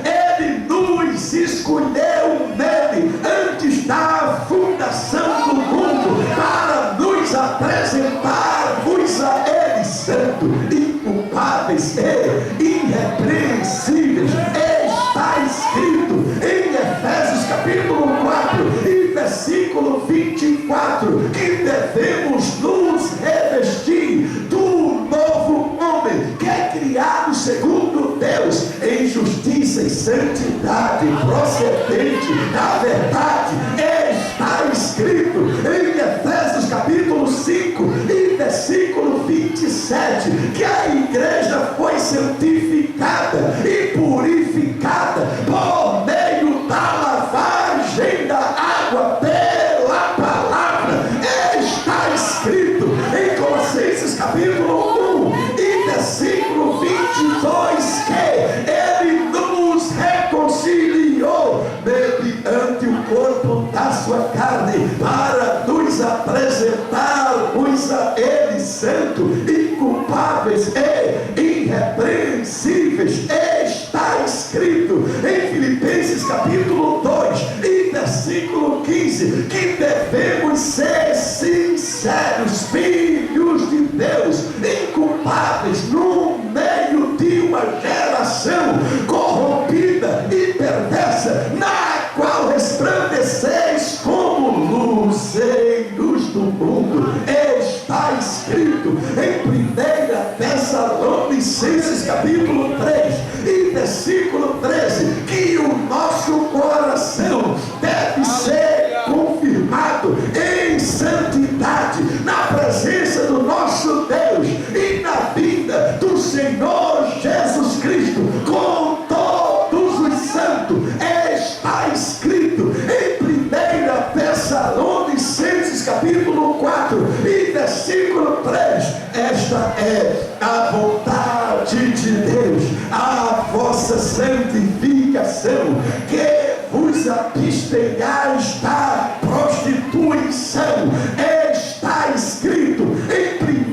Ele nos escolheu nele antes da fundação do mundo para nos apresentar-vos a Ele santo, inculpáveis e irrepreensíveis. Está escrito em Efésios capítulo 4 e versículo 24 que devemos nos revestir do novo homem, que é criado segundo Deus em justiça e santidade procedente da verdade. Está escrito em Efésios capítulo 5 e versículo 27 que a igreja foi santificada e purificada por meio da lavagem da água pela palavra. Está escrito em Colossenses capítulo 1 e versículo 22 que Ele nos reconciliou mediante o corpo da sua carne para nos apresentarmos a Ele santo, inculpáveis e irrepreensíveis. Está escrito em Filipenses capítulo 2 e versículo 15 que devemos ser sinceros, filhos de Deus, inculpáveis no meio de uma geração corrompida e perversa, na qual resplandeceis como luzeiros do mundo. Está escrito em 1 Tessalonicenses capítulo 3 e versículo 13 que o nosso coração deve ser confirmado em santidade na presença do nosso Deus e na vida do Senhor Jesus Cristo, com todo capítulo 4 e versículo 3. Esta é a vontade de Deus, a vossa santificação, que vos abstenhais da prostituição. Está escrito em 1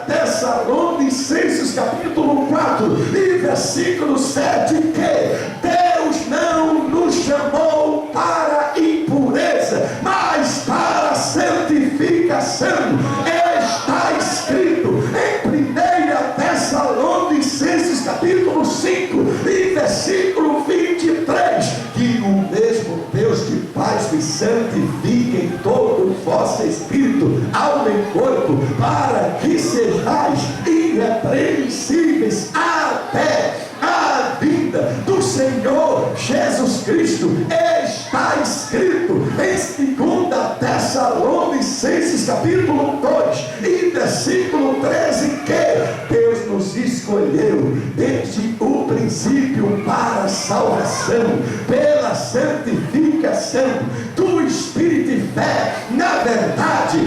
Tessalonicenses capítulo 4 e versículo 7 que Deus não nos chamou para impureza, mas para santificação. Está escrito em 1 Tessalonicenses capítulo 5 e versículo 23 que o mesmo Deus de paz vos santifique em todo o vosso espírito, alma e corpo, para que sejais irrepreensíveis até a vinda do Senhor Jesus Cristo. Está escrito em 2 Tessalonicenses capítulo 2 e versículo 13 que Deus nos escolheu desde o princípio para a salvação, pela santificação do Espírito de fé. Na verdade,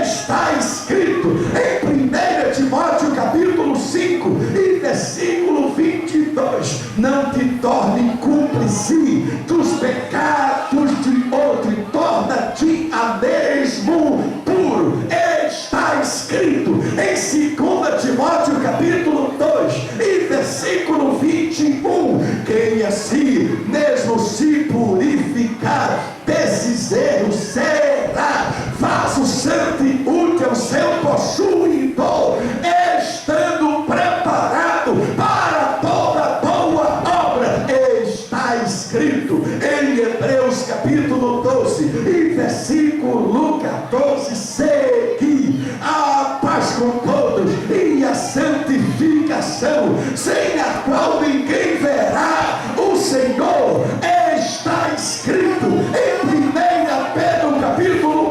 está escrito em 1 Timóteo capítulo 5 e versículo 22: não te torne cúmplice dos pecados de outro e torna-te a mesmo puro. Está escrito em 2 Timóteo capítulo 2 e versículo 21: quem assim mesmo se purificar desses erros será vaso santo e útil ao seu possuidor, estando preparado para toda boa obra. Está escrito em Hebreus capítulo 12 e versículo 14: segui a paz com todos e a santificação, sem a qual ninguém verá o Senhor. Está escrito em 1 Pedro capítulo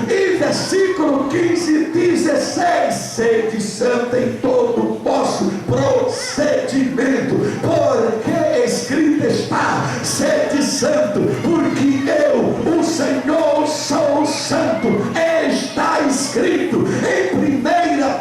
1 e versículo 15 e 16: sede santo em todo o vosso procedimento, porque escrito está: sede santo, porque eu, o Senhor, sou santo. Está escrito em 1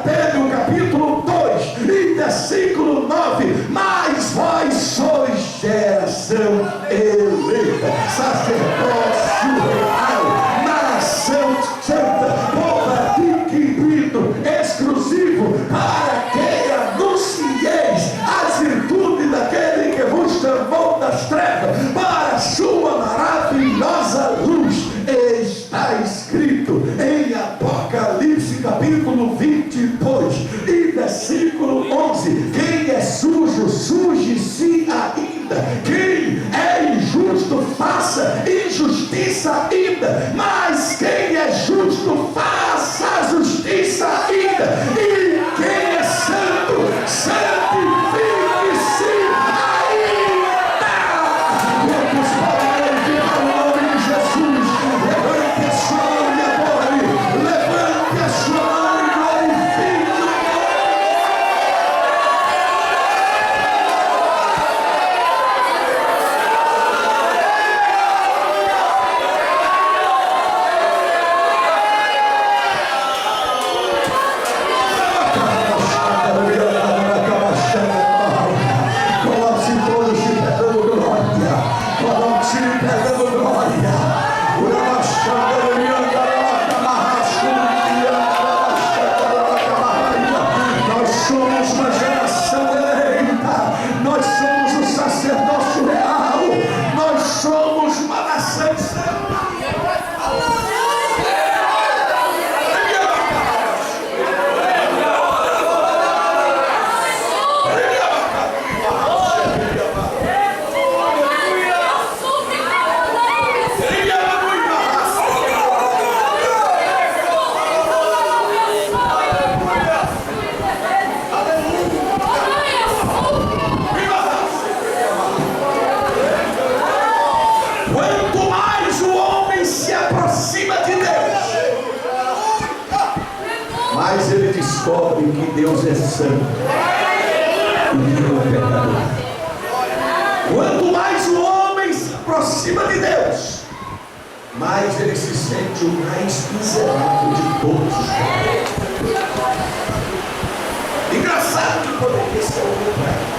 Pedro capítulo 2 e versículo 9: mas vós sois geração eleita, sacerdócio real, nação santa, povo adquirido, exclusivo, para que anuncieis as virtudes daquele que vos chamou das trevas para a sua maravilhosa luz. Está escrito em Apocalipse capítulo 22 e versículo 11: quem é sujo, suje-se ainda; quem é injusto, faça injustiça ainda; mas quem é justo, faça a justiça ainda; e quem é santo, santifique-se ainda. Quantos podem ouvir o nome de Jesus? Levante a sua mão e adore, levante a sua mão e glorifique o coloque-se todos te perdendo glória, coloque-se te perdendo glória. Nós somos uma geração eleita, nós somos um sacerdócio real, nós somos uma nação santa. Quanto mais o homem se aproxima de Deus, mais ele descobre que Deus é santo e que não é pecador. Quanto mais o homem se aproxima de Deus, mais ele se sente o mais miserável de todos os pecadores. Engraçado que poderia ser o contrário.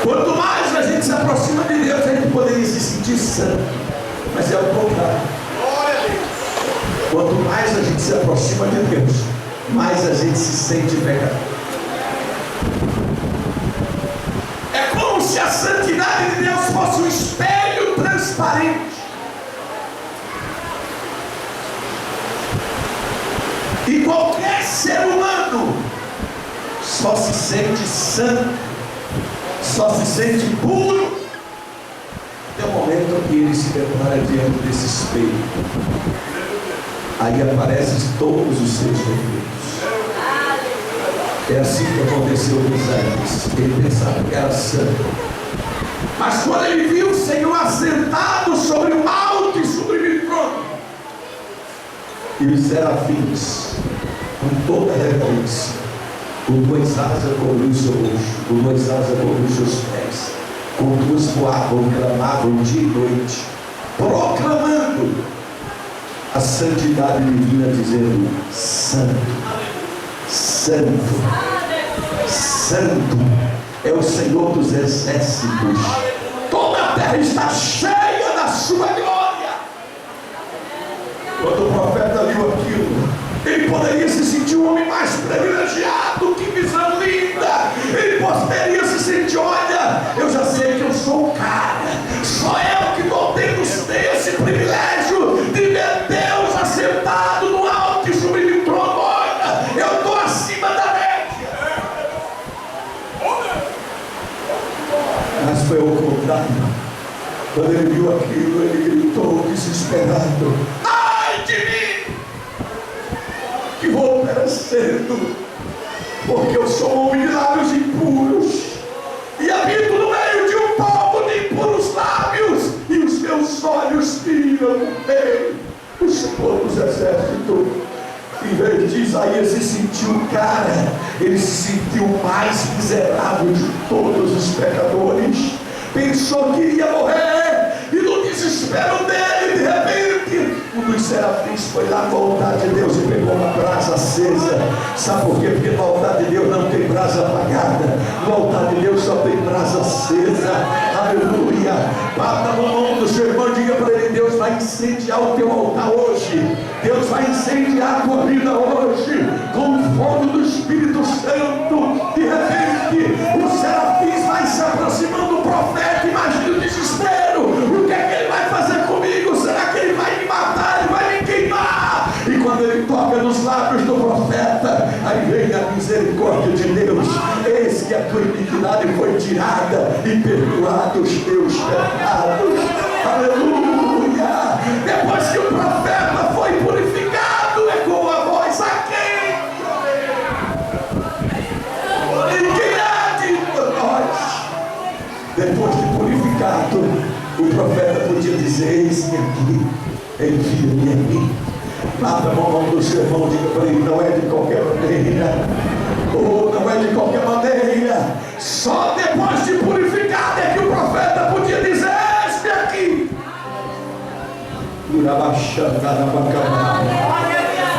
Quanto mais a gente se aproxima de Deus, a gente poderia se sentir santo. Mas é o contrário. Quanto mais a gente se aproxima de Deus, mais a gente se sente pecador. É como se a santidade de Deus fosse um espelho transparente. E qualquer ser humano só se sente santo, só se sente puro até o momento que ele se depara diante desse espelho. Aí aparecem todos os seus defeitos. É assim que aconteceu com Isaías. Ele pensava que era santo, mas quando ele viu o Senhor assentado sobre um alto e sublime trono, e os serafins, com toda a reverência, com duas asas cobriu o seu rosto, com duas asas cobriu os seus pés, com duas voavam, clamavam dia e noite, proclamando a santidade divina, dizendo: Santo, Santo, Santo é o Senhor dos exércitos, toda a terra está cheia da sua glória. Quando o profeta viu aquilo, ele poderia se sentir o homem mais privilegiado. Que visão linda! Ele poderia se sentir: olha, eu já sei que eu sou o cara, só eu que estou tendo esse privilégio de ver Deus assentado no alto e sublime trono. Olha, eu estou acima da média. Mas foi ao contrário. Quando ele viu aquilo, ele gritou desesperado: ai de mim, que vou perecendo, porque eu sou um homem de lábios impuros, e habito no meio de um povo de impuros lábios, e os meus olhos viram o Rei, o Senhor dos exércitos. Em vez de Isaías se sentir um cara, ele se sentiu o mais miserável de todos os pecadores. Pensou que iria morrer, e no desespero dele, de repente, um dos serafins foi lá com a vontade de Deus e pegou uma brasa acesa. Sabe por quê? Porque no altar de Deus não tem brasa apagada, no altar de Deus só tem brasa acesa. Aleluia! Bata no mão do seu irmão, diga para ele: Deus vai incendiar o teu altar hoje, Deus vai incendiar a tua vida hoje, com o fogo do Espírito Santo. De repente, os serafins vai se aproximando do profeta. Imagina o desespero: o que é que ele vai fazer comigo? Será que ele vai me matar? Ele vai me queimar? E quando ele toca nos lábios do profeta, aí vem a misericórdia de Deus: eis que a tua iniquidade foi tirada e perdoados os teus pecados. Aleluia! Depois que o profeta foi purificado, ecoou a voz: a quem? E quem há de nós? Depois de purificado, o profeta podia dizer: eis-me aqui, envia-me a mim. Bata a mão do seu irmão, diga para ele: não é de qualquer maneira, não é de qualquer maneira. Só depois de purificado é que o profeta podia dizer: eis-me aqui.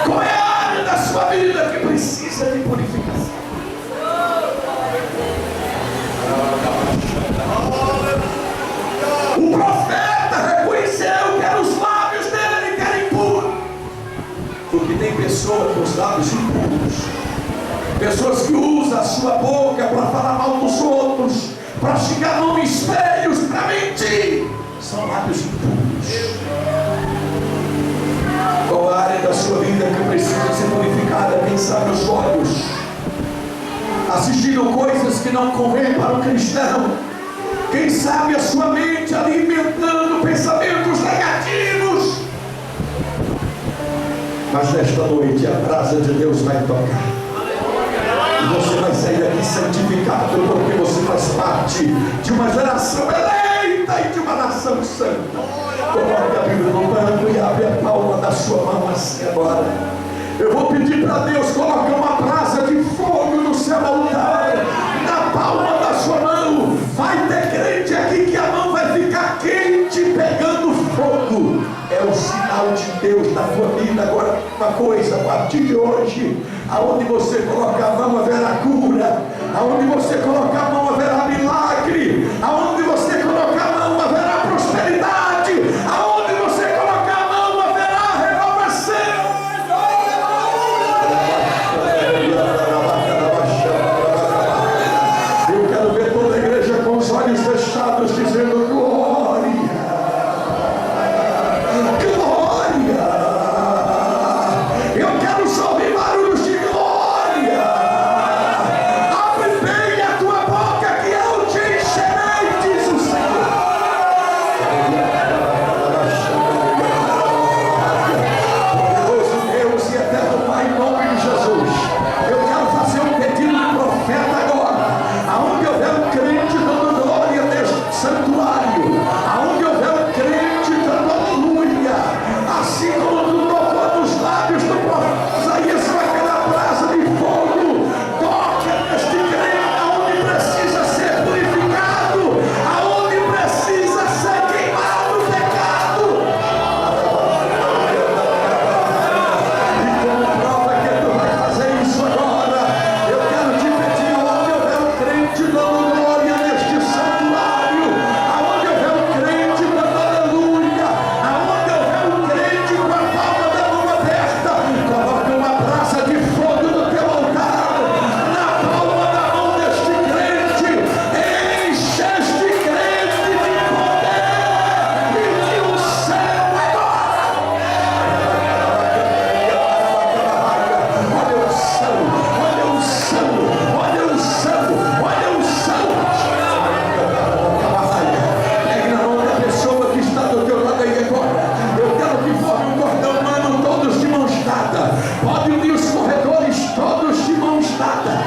Qual é a área da sua vida que precisa de purificação? O profeta reconheceu que eram os lábios dele que eram impuros, porque tem pessoas com os lábios impuros, pessoas que usam a sua boca para falar mal dos outros, para xingar no espelhos, para mentir. São lábios impuros. Qual a área da sua vida que precisa ser purificada? Quem sabe os olhos assistindo coisas que não convêm para o cristão. Quem sabe a sua mente alimentando pensamentos negativos. Mas nesta noite a brasa de Deus vai tocar, e você vai sair daqui santificado, porque você faz parte de uma geração eleita e de uma nação santa. Coloque a Bíblia no banco e abre a palma da sua mão assim agora. Eu vou pedir para Deus colocar uma brasa de fogo no seu altar, na palma da sua mão. Vai ter crente aqui que a mão vai ficar quente, pegando fogo. Deus na tua vida. Agora, uma coisa, a partir de hoje, aonde você colocar a mão haverá cura, aonde você colocar a mão haverá milagre, aonde você colocar a mão haverá prosperidade, aonde você colocar a mão haverá renovação. Eu quero ver toda a igreja com os olhos fechados dizendo glória, glória. Eu quero só ouvir barulhos de glória. Abre bem a tua boca que eu te encherei, diz o Senhor. Poderoso Deus e eterno Pai, em nome de Jesus, eu quero fazer um pedido do profeta agora. Aonde houver um crente dando glória neste santuário, aonde houver um crente dando aleluia, assim como tu tocou nos lábios do profeta Isaías com aquela brasa de fogo, toque neste crente aonde precisa ser purificado, aonde precisa ser queimado o pecado. E como prova que tu vai fazer isso agora, eu quero te pedir, aonde houver um crente dando glória neste santuário, aonde houver um crente dando aleluia, aonde houver um crente com a palma da mão aberta, coloca uma brasa de fogo no teu altar, na palma da mão deste crente, enche este crente de poder e de unção agora. Olha o unção, olha o unção, olha o unção, olha o unção. Pegue na mão da pessoa que está do teu lado aí agora. Eu quero que forme um cordão humano todos de mãos dadas. Pode unir os corredores todos de mãos dadas.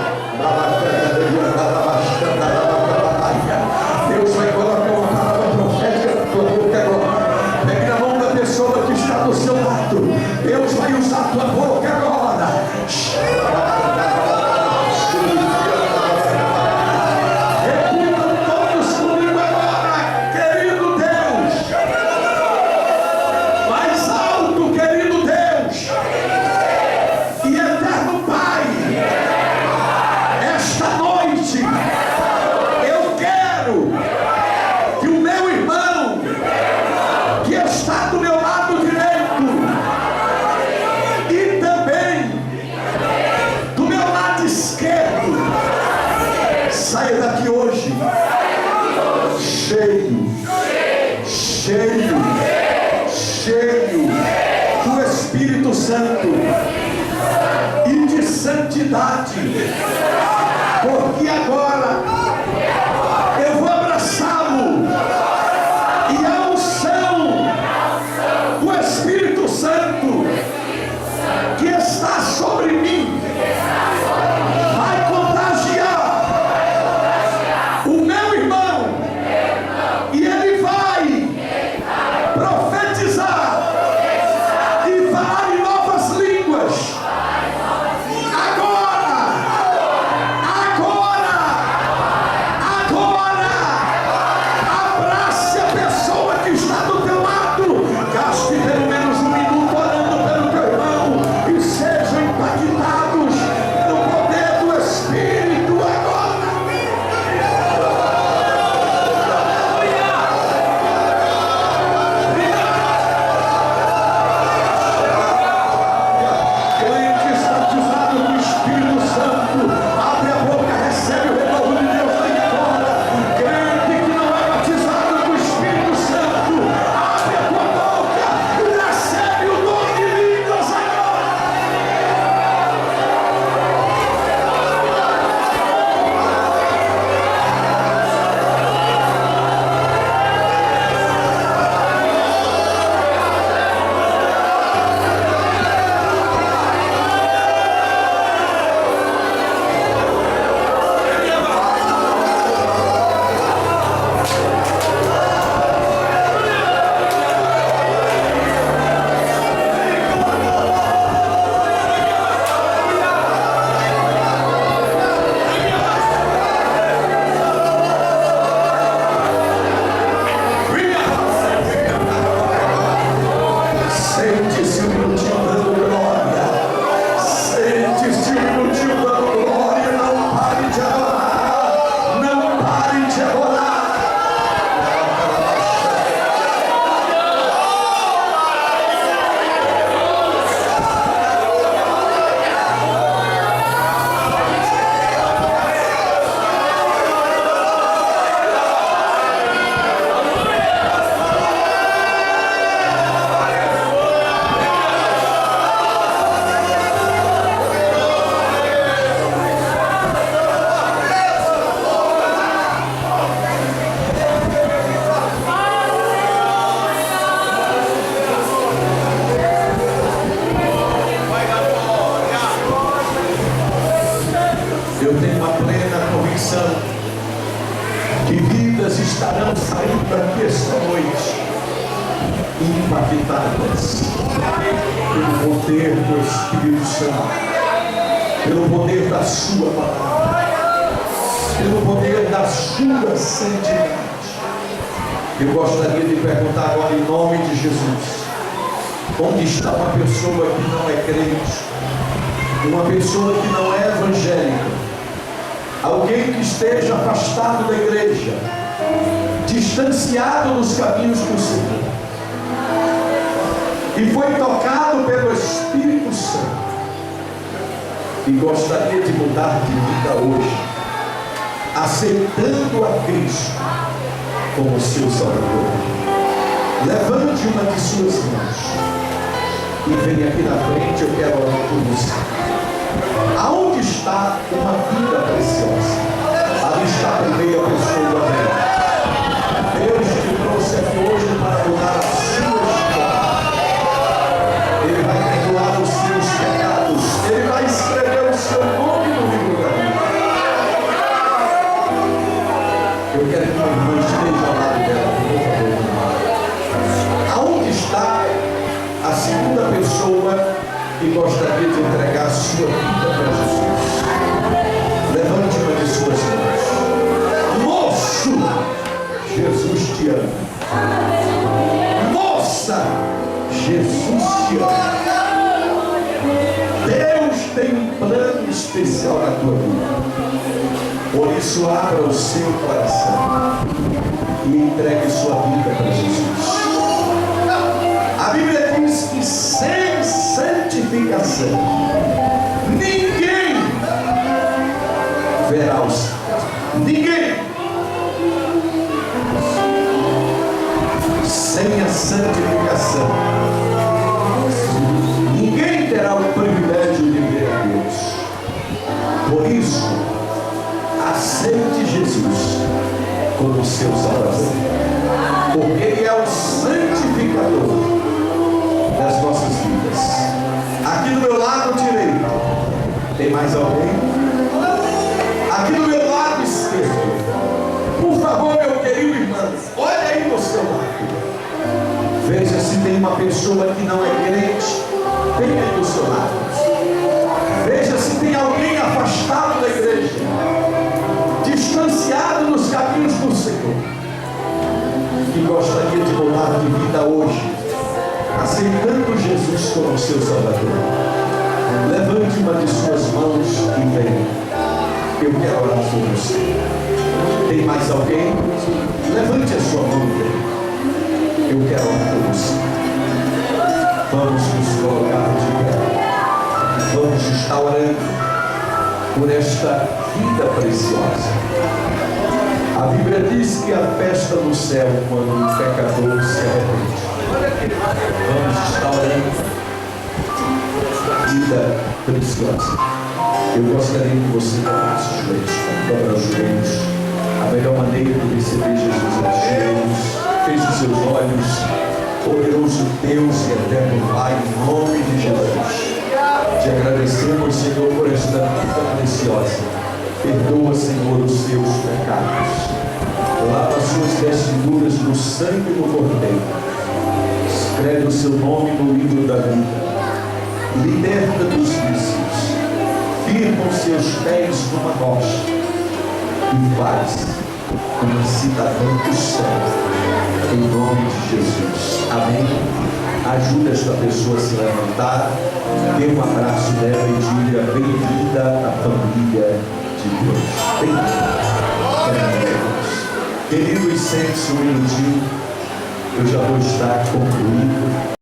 Deus vai colocar uma palavra profética na tua boca agora. Pegue na mão da pessoa que está do seu lado. Deus vai usar a tua boca agora. Repitam todos comigo agora, querido Deus. Mais alto, querido Deus. E eterno Pai. Esta noite eu quero que o meu irmão que está do meu lado direito e também do meu lado esquerdo saia daqui hoje cheio, cheio, cheio do Espírito Santo e de santidade, porque agora eu vou abraçá-lo e a unção do Espírito Santo que está sobre mim vai contagiar o meu irmão e ele vai profetizar e falar em novas línguas. Agora, agora, estarão saindo daqui esta noite impactadas pelo poder do Espírito Santo, pelo poder da sua palavra, pelo poder da sua santidade. Eu gostaria de perguntar agora, em nome de Jesus, onde está uma pessoa que não é crente, uma pessoa que não é evangélica, alguém que esteja afastado da igreja, distanciado dos caminhos do Senhor, e foi tocado pelo Espírito Santo e gostaria de mudar de vida hoje, aceitando a Cristo como seu Salvador. Levante uma de suas mãos e venha aqui na frente. Eu quero orar por você. Aonde está uma vida preciosa? Ali está a primeira pessoa dela. Deus te trouxe aqui hoje para mudar a sua história. Ele vai perdoar os seus pecados. Ele vai escrever o seu nome no livro da vida. Eu quero que uma irmã esteja ao lado dela, por favor. Aonde está a segunda pessoa que gostaria de entregar a sua vida para Jesus? Levante uma de suas mãos. Moço, Jesus te ama. Moça, Jesus te ama. Deus tem um plano especial na tua vida. Por isso, abra o seu coração e entregue sua vida para Jesus. A Bíblia diz que sem santificação ninguém verá o Senhor. Ninguém. Sem a santificação ninguém terá o privilégio de ver a Deus. Por isso, aceite Jesus como seu Salvador, porque Ele é o santificador das nossas vidas. Aqui do meu lado direito, tem mais alguém? Aqui do meu lado esquerdo, por favor, meu querido irmão, olha aí no seu lado. Veja se tem uma pessoa que não é crente, bem aí do seu lado. Veja se tem alguém afastado da igreja, distanciado nos caminhos do Senhor, que gostaria de mudar de vida hoje, aceitando Jesus como seu Salvador. Levante uma de suas mãos e venha. Eu quero orar por você. Tem mais alguém? Levante a sua mão e venha. Eu quero orar por você. Vamos nos colocar de pé. Vamos estar orando por esta vida preciosa. A Bíblia diz que a festa do céu quando o pecador se arrepende. Vamos estar orando. Vida preciosa. Eu gostaria que você dobrasse os joelhos. Dobra os joelhos. A melhor maneira de receber Jesus é os joelhos. Feche os seus olhos. Poderoso Deus e eterno Pai, em nome de Jesus, te agradecemos, Senhor, por esta vida preciosa. Perdoa, Senhor, os seus pecados. Lava as suas vestiduras no sangue do Cordeiro. Escreve o seu nome no livro da vida. Liberta dos vícios. Firma os seus pés numa rocha. E faz como cidadão do céu. Em nome de Jesus. Amém. Ajuda esta pessoa a se levantar. Dê um abraço dela e diga: bem-vinda à família de Deus. Bem-vinda. Queridos, sente-se um minutinho. Eu já vou estar concluindo.